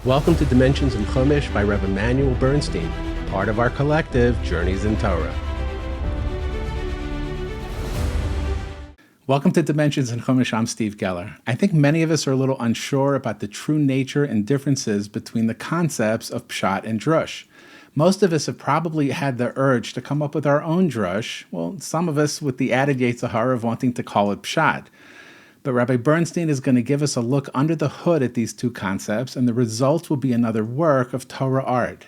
Welcome to Dimensions in Chumash by Rabbi Immanuel Bernstein, part of our collective Journeys in Torah. Welcome to Dimensions in Chumash. I'm Steve Geller. I think many of us are a little unsure about the true nature and differences between the concepts of pshat and drush. Most of us have probably had the urge to come up with our own drush, well, some of us with the added Yetzer Hara of wanting to call it pshat. But Rabbi Bernstein is going to give us a look under the hood at these two concepts, and the result will be another work of Torah art.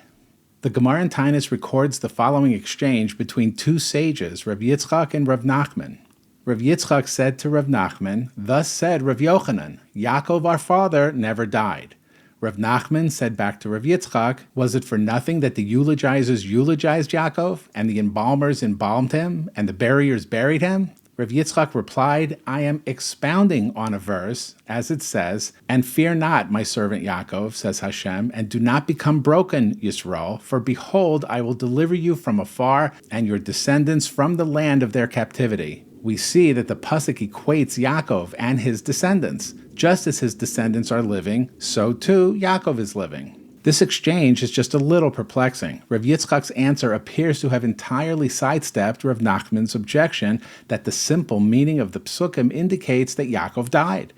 The Gemara in Tainus records the following exchange between two sages, Rav Yitzchak and Rav Nachman. Rav Yitzchak said to Rav Nachman, "Thus said Rav Yochanan, Yaakov our father never died." Rav Nachman said back to Rav Yitzchak, "Was it for nothing that the eulogizers eulogized Yaakov, and the embalmers embalmed him, and the buriers buried him?" Rav Yitzchak replied, "I am expounding on a verse, as it says, 'And fear not, my servant Yaakov,' says Hashem, 'and do not become broken, Yisrael, for behold, I will deliver you from afar, and your descendants from the land of their captivity.'" We see that the pasuk equates Yaakov and his descendants. Just as his descendants are living, so too Yaakov is living. This exchange is just a little perplexing. Rav Yitzchak's answer appears to have entirely sidestepped Rav Nachman's objection that the simple meaning of the psukim indicates that Yaakov died.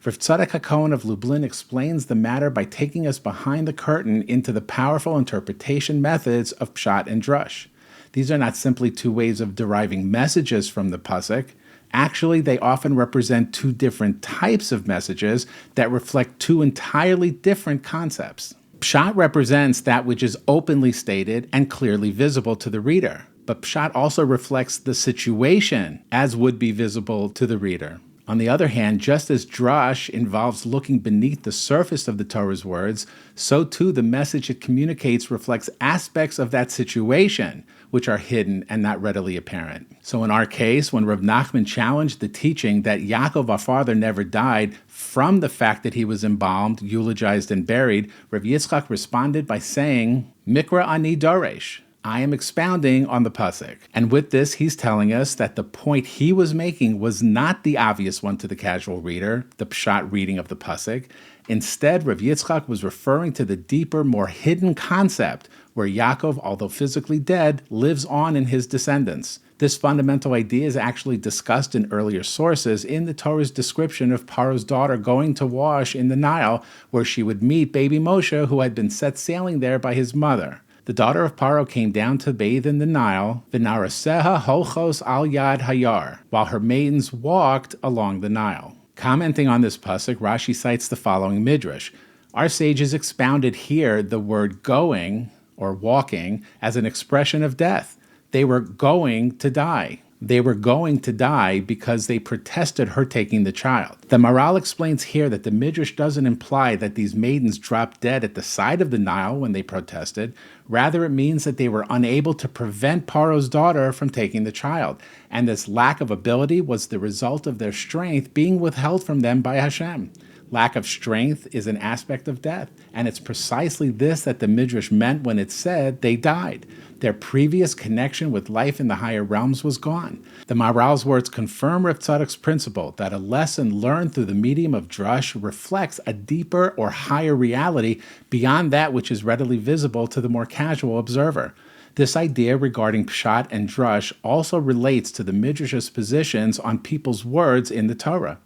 Rav Tzadok HaKohen of Lublin explains the matter by taking us behind the curtain into the powerful interpretation methods of pshat and drush. These are not simply two ways of deriving messages from the pasuk. Actually, they often represent two different types of messages that reflect two entirely different concepts. Pshat represents that which is openly stated and clearly visible to the reader, but pshat also reflects the situation as would be visible to the reader. On the other hand, just as drush involves looking beneath the surface of the Torah's words, so too the message it communicates reflects aspects of that situation which are hidden and not readily apparent. So in our case, when Rav Nachman challenged the teaching that Yaakov our father never died from the fact that he was embalmed, eulogized, and buried, Rav Yitzchak responded by saying, "Mikra ani doresh." I am expounding on the pasuk. And with this, he's telling us that the point he was making was not the obvious one to the casual reader, the pshat reading of the pasuk. Instead, Rav Yitzchak was referring to the deeper, more hidden concept where Yaakov, although physically dead, lives on in his descendants. This fundamental idea is actually discussed in earlier sources in the Torah's description of Paro's daughter going to wash in the Nile, where she would meet baby Moshe, who had been set sailing there by his mother. The daughter of Paro came down to bathe in the Nile, v'naraseha holchos al yad hayar, while her maidens walked along the Nile. Commenting on this pasuk, Rashi cites the following midrash. Our sages expounded here the word going, or walking, as an expression of death. They were going to die. They were going to die because they protested her taking the child. The Maral explains here that the Midrash doesn't imply that these maidens dropped dead at the side of the Nile when they protested. Rather, it means that they were unable to prevent Paro's daughter from taking the child. And this lack of ability was the result of their strength being withheld from them by Hashem. Lack of strength is an aspect of death, and it's precisely this that the Midrash meant when it said they died. Their previous connection with life in the higher realms was gone. The Maharal's words confirm Rav Tzadok's principle that a lesson learned through the medium of drush reflects a deeper or higher reality beyond that which is readily visible to the more casual observer. This idea regarding pshat and drush also relates to the Midrash's positions on people's words in the Torah.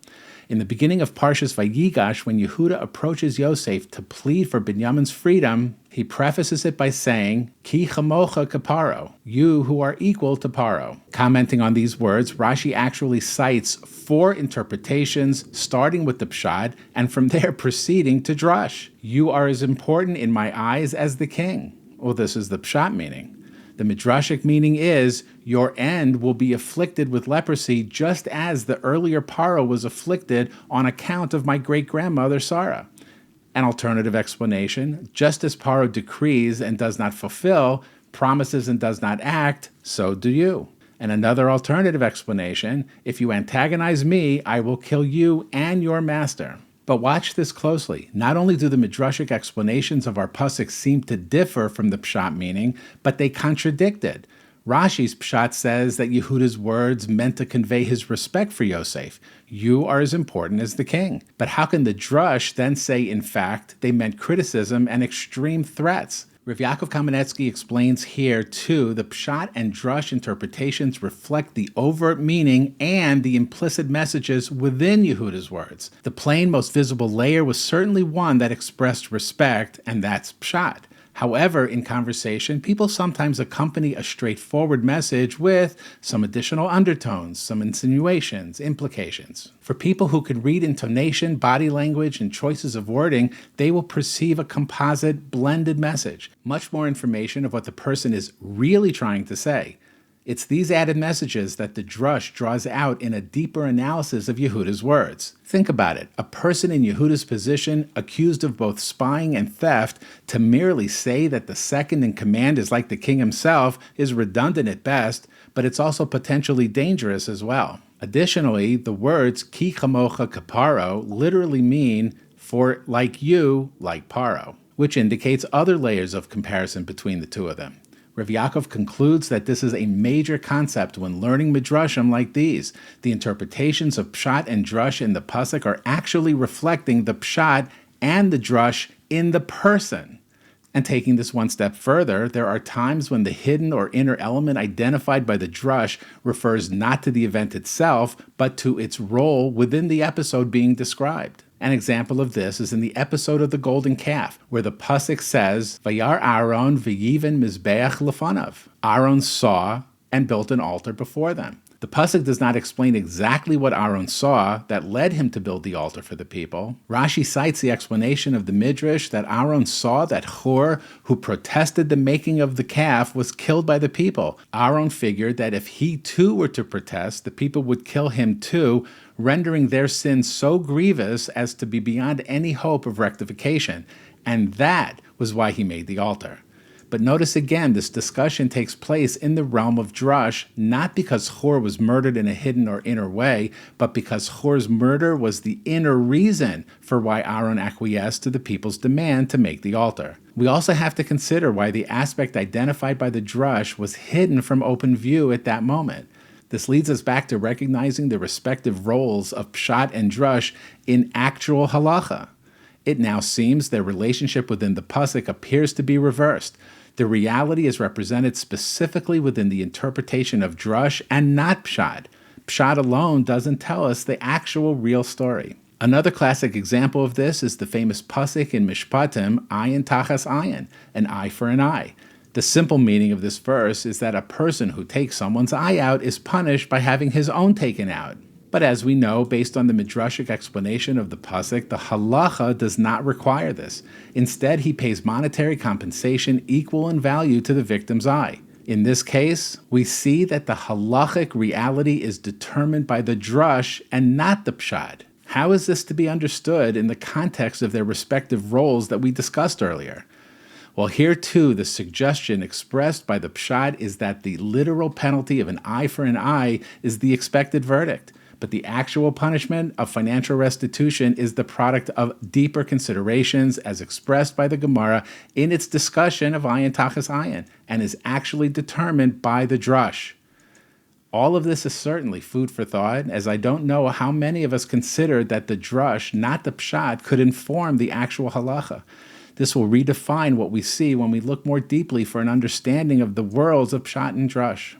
In the beginning of Parshas Vayigash, when Yehuda approaches Yosef to plead for Binyamin's freedom, he prefaces it by saying, "Ki chamocha kaparo," you who are equal to Paro. Commenting on these words, Rashi actually cites 4 interpretations, starting with the pshat, and from there proceeding to drush. You are as important in my eyes as the king. Well, this is the pshat meaning. The midrashic meaning is, your end will be afflicted with leprosy just as the earlier Paro was afflicted on account of my great-grandmother Sarah. An alternative explanation, just as Paro decrees and does not fulfill, promises and does not act, so do you. And another alternative explanation, if you antagonize me, I will kill you and your master. But watch this closely. Not only do the midrashic explanations of our pasuk seem to differ from the pshat meaning, but they contradict it. Rashi's pshat says that Yehuda's words meant to convey his respect for Yosef. You are as important as the king. But how can the drush then say, in fact, they meant criticism and extreme threats? Rav Yaakov Kamenetsky explains here, too, the pshat and drush interpretations reflect the overt meaning and the implicit messages within Yehuda's words. The plain, most visible layer was certainly one that expressed respect, and that's pshat. However, in conversation, people sometimes accompany a straightforward message with some additional undertones, some insinuations, implications. For people who can read intonation, body language, and choices of wording, they will perceive a composite, blended message, much more information of what the person is really trying to say. It's these added messages that the drush draws out in a deeper analysis of Yehuda's words. Think about it. A person in Yehuda's position, accused of both spying and theft, to merely say that the second in command is like the king himself is redundant at best, but it's also potentially dangerous as well. Additionally, the words ki chamocha kaparo literally mean for like you, like Paro, which indicates other layers of comparison between the two of them. Rav Yaakov concludes that this is a major concept when learning midrashim like these. The interpretations of pshat and drush in the pasuk are actually reflecting the pshat and the drush in the person. And taking this one step further, there are times when the hidden or inner element identified by the drush refers not to the event itself, but to its role within the episode being described. An example of this is in the episode of the golden calf, where the pasuk says, Vayar Aaron v'yiven mizbeach lefanav. Aaron saw and built an altar before them. The pasuk does not explain exactly what Aaron saw that led him to build the altar for the people. Rashi cites the explanation of the Midrash that Aaron saw that Hur, who protested the making of the calf, was killed by the people. Aaron figured that if he too were to protest, the people would kill him too, rendering their sin so grievous as to be beyond any hope of rectification. And that was why he made the altar. But notice again, this discussion takes place in the realm of drush, not because Hur was murdered in a hidden or inner way, but because Hur's murder was the inner reason for why Aaron acquiesced to the people's demand to make the altar. We also have to consider why the aspect identified by the drush was hidden from open view at that moment. This leads us back to recognizing the respective roles of pshat and drush in actual halacha. It now seems their relationship within the pasuk appears to be reversed. The reality is represented specifically within the interpretation of drush and not pshat. Pshat alone doesn't tell us the actual real story. Another classic example of this is the famous pasuk in Mishpatim, ayin tachas ayin, an eye for an eye. The simple meaning of this verse is that a person who takes someone's eye out is punished by having his own taken out. But as we know, based on the midrashic explanation of the pasuk, the halacha does not require this. Instead, he pays monetary compensation equal in value to the victim's eye. In this case, we see that the halachic reality is determined by the drush and not the pshat. How is this to be understood in the context of their respective roles that we discussed earlier? Well, here too, the suggestion expressed by the pshat is that the literal penalty of an eye for an eye is the expected verdict. But the actual punishment of financial restitution is the product of deeper considerations as expressed by the Gemara in its discussion of ayin tachas ayin, and is actually determined by the drush. All of this is certainly food for thought, as I don't know how many of us considered that the drush, not the pshat, could inform the actual halacha. This will redefine what we see when we look more deeply for an understanding of the worlds of pshat and drush.